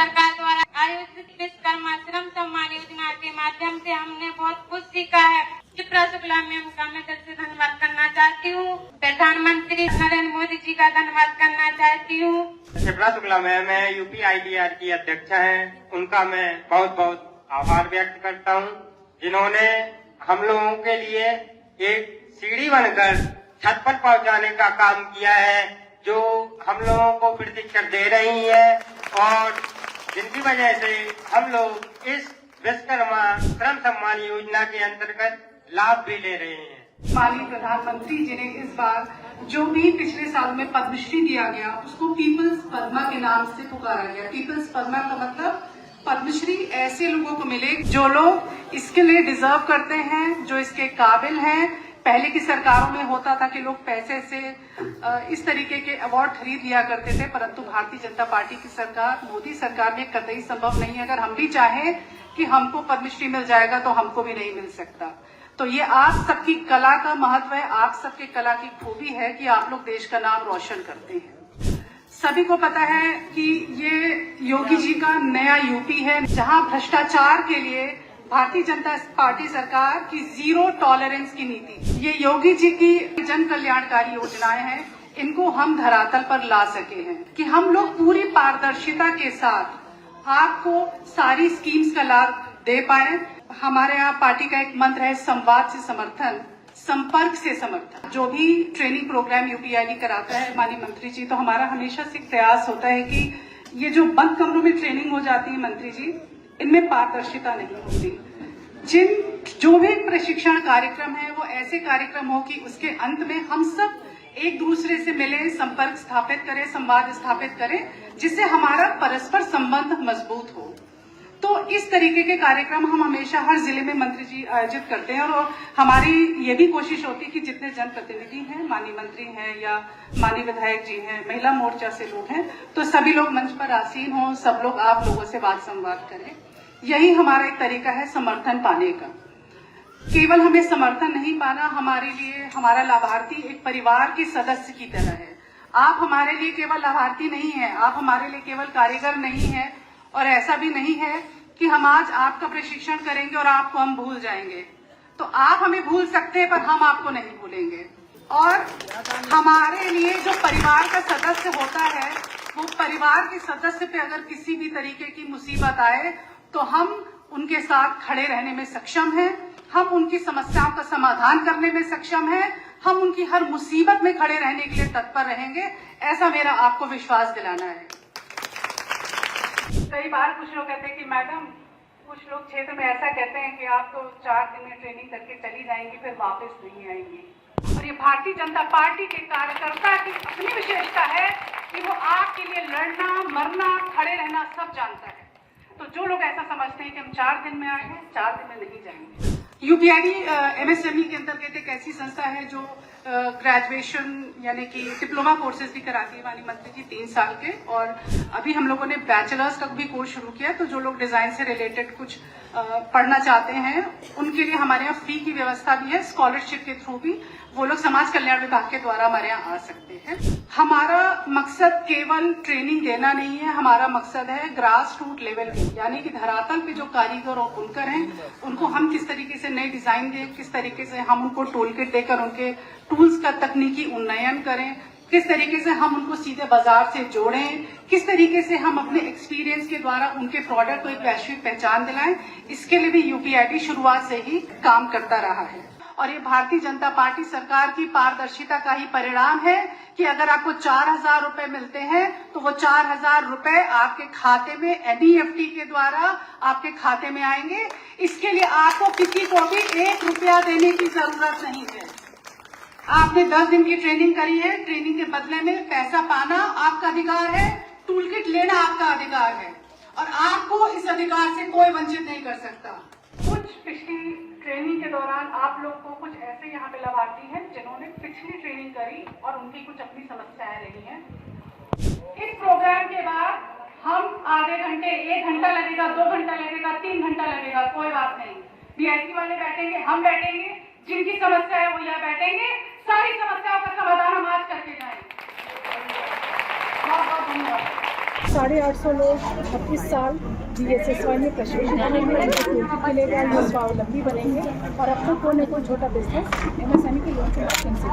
सरकार द्वारा आयोजित विश्वकर्मा श्रम सम्मान योजना के माध्यम से हमने बहुत कुछ सीखा है। शिप्रा शुक्ला मैम का मैं दिल से धन्यवाद करना चाहती हूँ। प्रधानमंत्री नरेंद्र मोदी जी का धन्यवाद करना चाहती हूँ। शिप्रा शुक्ला मैम है UPIDR की अध्यक्ष हैं, उनका मैं बहुत बहुत आभार व्यक्त करता हूँ, जिन्होंने हम लोगों के लिए एक सीढ़ी बनकर छत पर पहुँचाने का काम किया है, जो हम लोगों को प्रशिक्षण दे रही है और जिनकी वजह से हम लोग इस विश्वकर्मा श्रम सम्मान योजना के अंतर्गत लाभ भी ले रहे हैं। माननीय प्रधानमंत्री जी ने इस बार जो भी पिछले साल में पद्मश्री दिया गया उसको पीपल्स पद्मा के नाम से पुकारा गया। पीपल्स पद्मा का मतलब पद्मश्री ऐसे लोगों को मिले जो लोग इसके लिए डिजर्व करते हैं, जो इसके काबिल हैं। पहले की सरकारों में होता था कि लोग पैसे से इस तरीके के अवार्ड खरीद लिया करते थे, परंतु भारतीय जनता पार्टी की सरकार, मोदी सरकार में कतई संभव नहीं है। अगर हम भी चाहें कि हमको पद्मश्री मिल जाएगा तो हमको भी नहीं मिल सकता। तो ये आप सबकी कला का महत्व है, आप सबकी कला की खूबी है कि आप लोग देश का नाम रोशन करते हैं। सभी को पता है कि ये योगी जी का नया यूपी है, जहां भ्रष्टाचार के लिए भारतीय जनता पार्टी सरकार की जीरो टॉलरेंस की नीति, ये योगी जी की जन कल्याणकारी योजनाएं हैं, इनको हम धरातल पर ला सके हैं कि हम लोग पूरी पारदर्शिता के साथ आपको सारी स्कीम्स का लाभ दे पाए। हमारे यहाँ पार्टी का एक मंत्र है, संवाद से समर्थन, संपर्क से समर्थन। जो भी ट्रेनिंग प्रोग्राम UPID कराता है माननीय मंत्री जी, तो हमारा हमेशा से प्रयास होता है कि ये जो बंद कमरों में ट्रेनिंग हो जाती है मंत्री जी, इनमें पारदर्शिता नहीं होती। जो भी प्रशिक्षण कार्यक्रम है वो ऐसे कार्यक्रम हो कि उसके अंत में हम सब एक दूसरे से मिले, संपर्क स्थापित करें, संवाद स्थापित करें, जिससे हमारा परस्पर संबंध मजबूत हो। तो इस तरीके के कार्यक्रम हम हमेशा हर जिले में मंत्री जी आयोजित करते हैं और हमारी ये भी कोशिश होती है कि जितने जनप्रतिनिधि हैं, माननीय मंत्री हैं या माननीय विधायक जी हैं, महिला मोर्चा से लोग हैं, तो सभी लोग मंच पर आसीन हों, सब लोग आप लोगों से बात संवाद करें। यही हमारा एक तरीका है समर्थन पाने का। केवल हमें समर्थन नहीं पाना, हमारे लिए हमारा लाभार्थी एक परिवार के सदस्य की तरह है। आप हमारे लिए केवल लाभार्थी नहीं है, आप हमारे लिए केवल कारीगर नहीं है, और ऐसा भी नहीं है कि हम आज आपका प्रशिक्षण करेंगे और आपको हम भूल जाएंगे। तो आप हमें भूल सकते हैं पर हम आपको नहीं भूलेंगे। और हमारे लिए जो परिवार का सदस्य होता है, वो परिवार के सदस्य पे अगर किसी भी तरीके की मुसीबत आए तो हम उनके साथ खड़े रहने में सक्षम हैं, हम उनकी समस्याओं का समाधान करने में सक्षम हैं, हम उनकी हर मुसीबत में खड़े रहने के लिए तत्पर रहेंगे। ऐसा मेरा आपको विश्वास दिलाना है। कई बार कुछ लोग कहते हैं कि मैडम, कुछ लोग क्षेत्र में ऐसा कहते हैं कि आप तो 4 दिन में ट्रेनिंग करके चली जाएंगी, फिर वापस नहीं आएंगी। और ये भारतीय जनता पार्टी के कार्यकर्ता की अपनी विशेषता है कि वो आपके लिए लड़ना, मरना, खड़े रहना सब जानता है। तो जो लोग ऐसा समझते हैं कि हम 4 दिन में आए हैं, 4 दिन में नहीं जाएंगे। UPID MSME के अंतर्गत एक ऐसी संस्था है जो ग्रेजुएशन यानी कि डिप्लोमा कोर्सेज भी कराती है माननीय मंत्री जी 3 साल के, और अभी हम लोगों ने बैचलर्स का भी कोर्स शुरू किया। तो जो लोग डिजाइन से रिलेटेड कुछ पढ़ना चाहते हैं उनके लिए हमारे यहाँ फ्री की व्यवस्था भी है, स्कॉलरशिप के थ्रू भी वो लोग समाज कल्याण विभाग के द्वारा हमारे यहाँ आ सकते हैं। हमारा मकसद केवल ट्रेनिंग देना नहीं है, हमारा मकसद है ग्रास रूट लेवल पे, यानी कि धरातल पे जो कारीगर और बुनकर हैं उनको हम किस तरीके से नए डिजाइन दें, किस तरीके से हम उनको टूल किट देकर उनके टूल्स का तकनीकी उन्नयन करें, किस तरीके से हम उनको सीधे बाजार से जोड़ें, किस तरीके से हम अपने एक्सपीरियंस के द्वारा उनके प्रोडक्ट को एक वैश्विक पहचान दिलाएं। इसके लिए भी UPID शुरुआत से ही काम करता रहा है और ये भारतीय जनता पार्टी सरकार की पारदर्शिता का ही परिणाम है कि अगर आपको 4000 रुपए मिलते हैं तो वो 4000 रुपए आपके खाते में NEFT के द्वारा आपके खाते में आएंगे। इसके लिए आपको किसी को भी 1 रुपया देने की जरूरत नहीं है। आपने 10 दिन की ट्रेनिंग करी है, ट्रेनिंग के बदले में पैसा पाना आपका अधिकार है, टूल किट लेना आपका अधिकार है और आपको इस अधिकार से कोई वंचित नहीं कर सकता। कुछ पिछली ट्रेनिंग के दौरान आप लोग को कुछ ऐसे यहाँ पे लाभार्थी हैं जिन्होंने पिछली ट्रेनिंग करी और उनकी कुछ अपनी समस्याएं रही हैं। इस प्रोग्राम के बाद हम आधे घंटे, 1 घंटा लगेगा, 2 घंटा लगेगा, 3 घंटा लगेगा, कोई बात नहीं, DIC वाले बैठेंगे, हम बैठेंगे, जिनकी समस्या है वो यहाँ बैठेंगे, सारी समस्याओं का समाधान हम आज करके जाएंगे। बहुत बहुत धन्यवाद। 850 लोग अब इस साल DSSY में प्रशिक्षण लेंगे, मिलेगा, ये स्वावलंबी बनेंगे और अपना कोई न कोई छोटा बिजनेस MSME के लोन के माध्यम से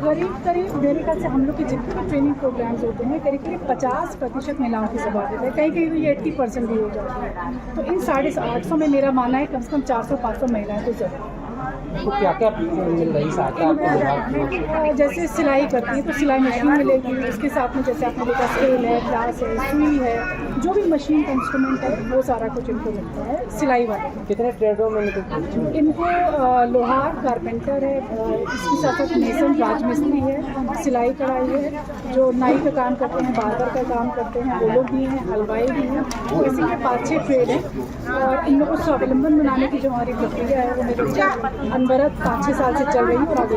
करीब मेरे ख्याल से हम लोग के जितने भी ट्रेनिंग प्रोग्राम्स होते हैं करीब 50% महिलाओं की सभागिता है, कहीं कहीं तो ये 80% भी हो जाती है। तो इन 850 में मेरा मानना है कम से कम 400-500 महिलाएं तो जरूर। तो क्या क्या मिल रही सहायता आपको? जैसे सिलाई करती है तो सिलाई मशीन मिलेगी, उसके साथ में जैसे आपने देखा स्केल है, क्लास है, सुई है, जो भी मशीन का इंस्ट्रूमेंट है वो सारा कुछ इनको मिलता है सिलाई वाले। कितने ट्रेडों में इनको लोहार, कारपेंटर है, इसके साथ साथ मेसन, राजमिस्त्री है, सिलाई कढ़ाई है, जो नाई का काम करते हैं, बार्बर का काम करते हैं वो लोग भी हैं, हलवाई भी हैं। तो इसी के 5-6 ट्रेड हैं और इन लोगों को स्वावलंबन बनाने की जो हमारी प्रक्रिया है वो मेरे अनवरत 5-6 साल से चल रही है और आगे